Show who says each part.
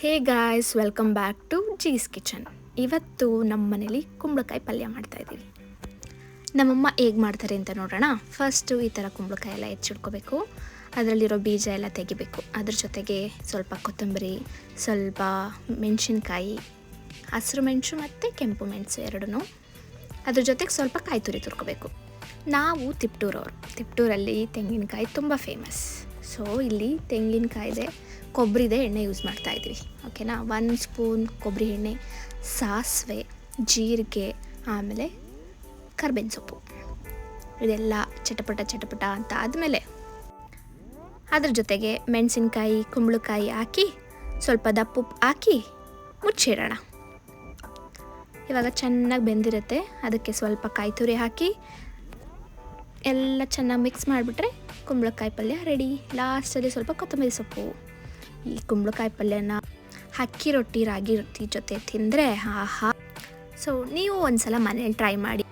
Speaker 1: Hey guys, welcome back to ಜೀಸ್ kitchen. ಇವತ್ತು ನಮ್ಮ ಮನೇಲಿ ಕುಂಬಳಕಾಯಿ ಪಲ್ಯ ಮಾಡ್ತಾಯಿದ್ದೀವಿ. ನಮ್ಮಮ್ಮ ಹೇಗೆ ಮಾಡ್ತಾರೆ ಅಂತ ನೋಡೋಣ. ಫಸ್ಟು ಈ ಥರ ಕುಂಬಳಕಾಯಿ ಎಲ್ಲ ಹೆಚ್ಚಿಡ್ಕೋಬೇಕು. ಅದರಲ್ಲಿರೋ ಬೀಜ ಎಲ್ಲ ತೆಗಿಬೇಕು. ಅದ್ರ ಜೊತೆಗೆ ಸ್ವಲ್ಪ ಕೊತ್ತಂಬರಿ, ಸ್ವಲ್ಪ ಮೆಣಸಿನ್ಕಾಯಿ, ಹಸಿರು ಮೆಣಸು ಮತ್ತು ಕೆಂಪು ಮೆಣಸು ಎರಡೂ. ಅದ್ರ ಜೊತೆಗೆ ಸ್ವಲ್ಪ ಕಾಯಿ ತುರಿ ತುರ್ಕೋಬೇಕು. ನಾವು ತಿಪ್ಟೂರಲ್ಲಿ ತೆಂಗಿನಕಾಯಿ ತುಂಬ ಫೇಮಸ್. ಸೊ ಇಲ್ಲಿ ತೆಂಗಿನಕಾಯಿದೆ, ಕೊಬ್ಬರಿದೆ ಎಣ್ಣೆ ಯೂಸ್ ಮಾಡ್ತಾಯಿದ್ದೀವಿ. ಓಕೆನಾ. 1 ಸ್ಪೂನ್ ಕೊಬ್ಬರಿ ಎಣ್ಣೆ, ಸಾಸಿವೆ, ಜೀರಿಗೆ, ಆಮೇಲೆ ಕರ್ಬೇವಿನ ಸೊಪ್ಪು. ಇದೆಲ್ಲ ಚಟಪಟ ಅಂತ ಆದಮೇಲೆ ಅದ್ರ ಜೊತೆಗೆ ಮೆಣಸಿನ್ಕಾಯಿ, ಕುಂಬಳಕಾಯಿ ಹಾಕಿ ಸ್ವಲ್ಪ ದಪ್ಪು ಹಾಕಿ ಮುಚ್ಚಿಡೋಣ. ಇವಾಗ ಚೆನ್ನಾಗಿ ಬೆಂದಿರುತ್ತೆ. ಅದಕ್ಕೆ ಸ್ವಲ್ಪ ಕಾಯಿ ತುರಿ ಹಾಕಿ ಎಲ್ಲ ಚೆನ್ನಾಗಿ ಮಿಕ್ಸ್ ಮಾಡಿಬಿಟ್ರೆ ಕುಂಬಳಕಾಯಿ ಪಲ್ಯ ರೆಡಿ. ಲಾಸ್ಟಲ್ಲಿ ಸ್ವಲ್ಪ ಕೊತ್ತಂಬರಿ ಸೊಪ್ಪು. ಈ ಕುಂಬಳಕಾಯಿ ಪಲ್ಯನ ಅಕ್ಕಿ ರೊಟ್ಟಿ, ರಾಗಿ ರೊಟ್ಟಿ ಜೊತೆ ತಿಂದರೆ ಆಹಾ. ಸೊ ನೀವು ಒಂದ್ಸಲ ಮನೇಲಿ ಟ್ರೈ ಮಾಡಿ.